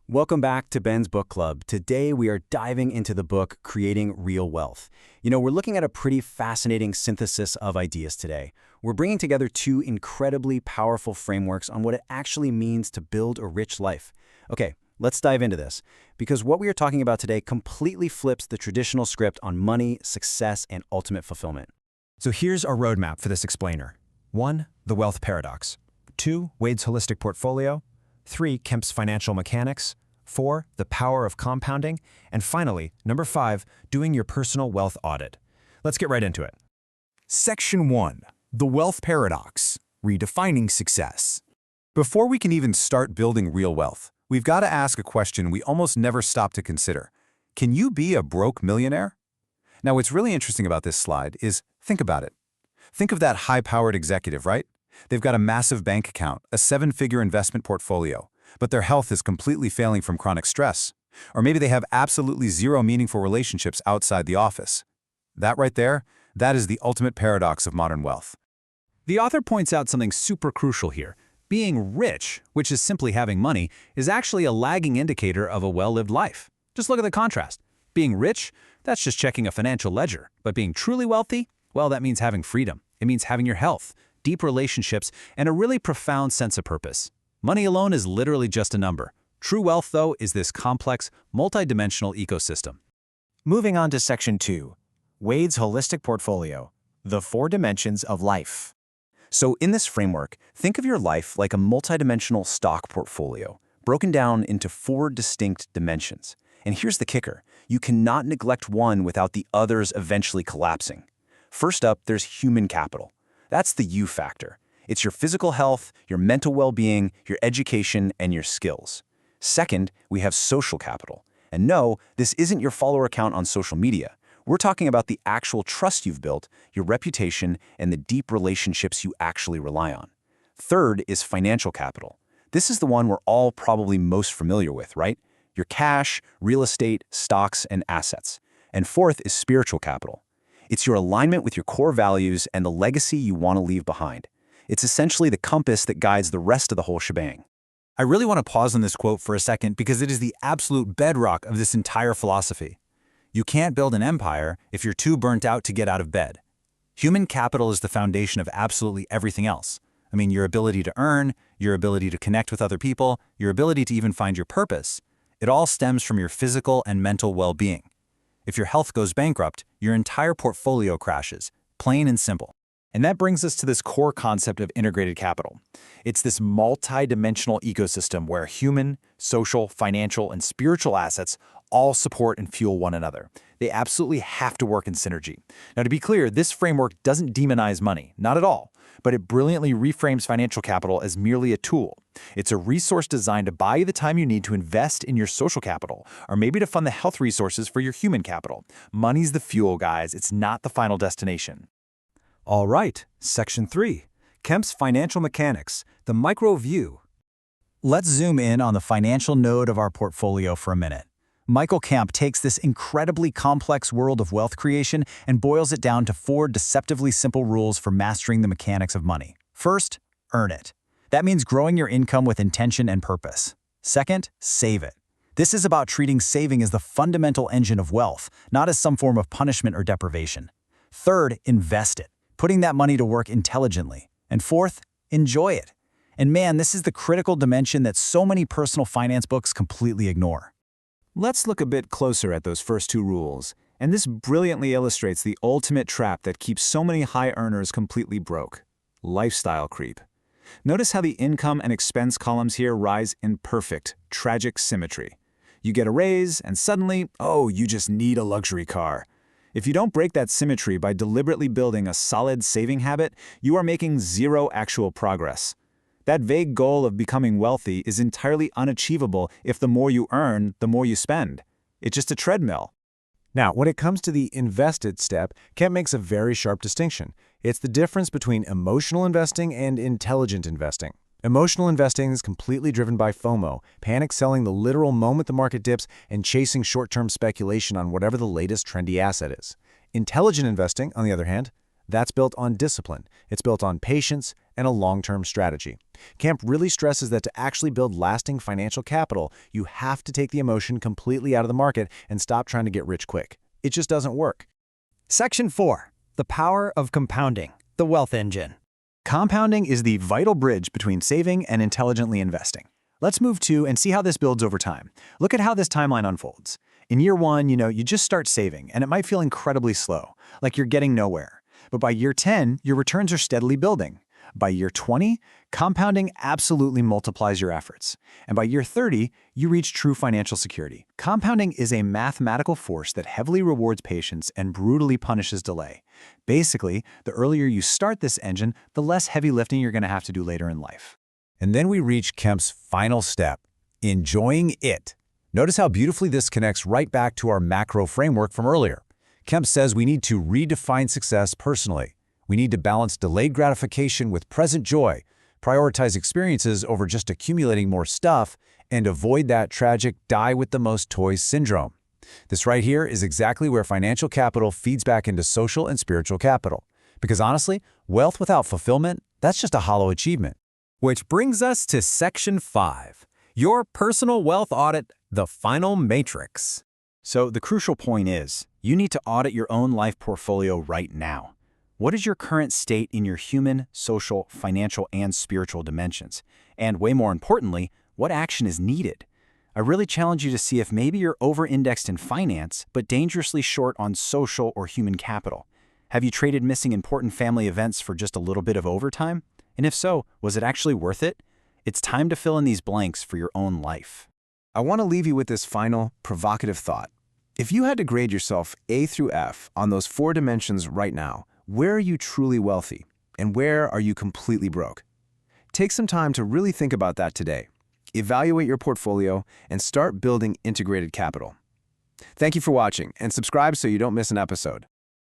Welcome back to Ben's Book Club. Today we are diving into the book Creating Real Wealth. We're looking at a pretty fascinating synthesis of ideas today. We're bringing together two incredibly powerful frameworks on what it actually means to build a rich life. Okay, let's dive into this, because what we are talking about today completely flips the traditional script on money, success, and ultimate fulfillment. So here's our roadmap for this explainer. 1. The wealth paradox. 2. Wade's holistic portfolio. 3. Kemp's financial mechanics. 4. The power of compounding. And finally, number 5, doing your personal wealth audit. Let's get right into it. Section 1. The wealth paradox. Redefining success. Before we can even start building real wealth, we've got to ask a question we almost never stop to consider. Can you be a broke millionaire? Now, what's really interesting about this slide is, think about it. Think of that high-powered executive, right? They've got a massive bank account, a 7-figure investment portfolio, but their health is completely failing from chronic stress. Or maybe they have absolutely zero meaningful relationships outside the office. That right there, that is the ultimate paradox of modern wealth. The author points out something super crucial here. Being rich, which is simply having money, is actually a lagging indicator of a well-lived life. Just look at the contrast. Being rich, that's just checking a financial ledger. But being truly wealthy, well, that means having freedom. It means having your health, deep relationships, and a really profound sense of purpose. Money alone is literally just a number. True wealth, though, is this complex, multidimensional ecosystem. Moving on to Section 2, Wade's holistic portfolio, the 4 dimensions of life. So in this framework, think of your life like a multidimensional stock portfolio, broken down into 4 distinct dimensions. And here's the kicker. You cannot neglect one without the others eventually collapsing. First up, there's human capital. That's the U factor. It's your physical health, your mental well-being, your education, and your skills. Second, we have social capital. And no, this isn't your follower count on social media. We're talking about the actual trust you've built, your reputation, and the deep relationships you actually rely on. Third is financial capital. This is the one we're all probably most familiar with, right? Your cash, real estate, stocks, and assets. And fourth is spiritual capital. It's your alignment with your core values and the legacy you want to leave behind. It's essentially the compass that guides the rest of the whole shebang. I really want to pause on this quote for a second because it is the absolute bedrock of this entire philosophy. You can't build an empire if you're too burnt out to get out of bed. Human capital is the foundation of absolutely everything else. I mean, your ability to earn, your ability to connect with other people, your ability to even find your purpose. It all stems from your physical and mental well-being. If your health goes bankrupt, your entire portfolio crashes, plain and simple. And that brings us to this core concept of integrated capital. It's this multi-dimensional ecosystem where human, social, financial, and spiritual assets all support and fuel one another. They absolutely have to work in synergy. Now, to be clear, this framework doesn't demonize money, not at all, but it brilliantly reframes financial capital as merely a tool. It's a resource designed to buy you the time you need to invest in your social capital, or maybe to fund the health resources for your human capital. Money's the fuel, guys. It's not the final destination. All right, Section 3. Kemp's financial mechanics, the micro view. Let's zoom in on the financial node of our portfolio for a minute. Michael Kemp takes this incredibly complex world of wealth creation and boils it down to 4 deceptively simple rules for mastering the mechanics of money. First, earn it. That means growing your income with intention and purpose. Second, save it. This is about treating saving as the fundamental engine of wealth, not as some form of punishment or deprivation. Third, invest it, putting that money to work intelligently. And fourth, enjoy it. And man, this is the critical dimension that so many personal finance books completely ignore. Let's look a bit closer at those first 2 rules, and this brilliantly illustrates the ultimate trap that keeps so many high earners completely broke: lifestyle creep. Notice how the income and expense columns here rise in perfect, tragic symmetry. You get a raise, and suddenly, oh, you just need a luxury car. If you don't break that symmetry by deliberately building a solid saving habit, you are making zero actual progress. That vague goal of becoming wealthy is entirely unachievable if the more you earn, the more you spend. It's just a treadmill. Now, when it comes to the invested step, Kemp makes a very sharp distinction. It's the difference between emotional investing and intelligent investing. Emotional investing is completely driven by FOMO, panic selling the literal moment the market dips and chasing short-term speculation on whatever the latest trendy asset is. Intelligent investing, on the other hand, that's built on discipline. It's built on patience, and a long-term strategy. Camp really stresses that to actually build lasting financial capital, you have to take the emotion completely out of the market and stop trying to get rich quick. It just doesn't work. Section 4. The power of compounding, the wealth engine. Compounding is the vital bridge between saving and intelligently investing. Let's move to and see how this builds over time. Look at how this timeline unfolds. In year 1, you just start saving, and it might feel incredibly slow, like you're getting nowhere. But by year 10, your returns are steadily building. By year 20, compounding absolutely multiplies your efforts. And by year 30, you reach true financial security. Compounding is a mathematical force that heavily rewards patience and brutally punishes delay. Basically, the earlier you start this engine, the less heavy lifting you're going to have to do later in life. And then we reach Kemp's final step, enjoying it. Notice how beautifully this connects right back to our macro framework from earlier. Kemp says we need to redefine success personally. We need to balance delayed gratification with present joy, prioritize experiences over just accumulating more stuff, and avoid that tragic die with the most toys syndrome. This right here is exactly where financial capital feeds back into social and spiritual capital. Because honestly, wealth without fulfillment, that's just a hollow achievement. Which brings us to Section 5, your personal wealth audit, the final matrix. So the crucial point is, you need to audit your own life portfolio right now. What is your current state in your human, social, financial, and spiritual dimensions? And way more importantly, what action is needed? I really challenge you to see if maybe you're over-indexed in finance, but dangerously short on social or human capital. Have you traded missing important family events for just a little bit of overtime? And if so, was it actually worth it? It's time to fill in these blanks for your own life. I want to leave you with this final, provocative thought. If you had to grade yourself A through F on those 4 dimensions right now, where are you truly wealthy? And where are you completely broke? Take some time to really think about that today. Evaluate your portfolio and start building integrated capital. Thank you for watching, and subscribe so you don't miss an episode.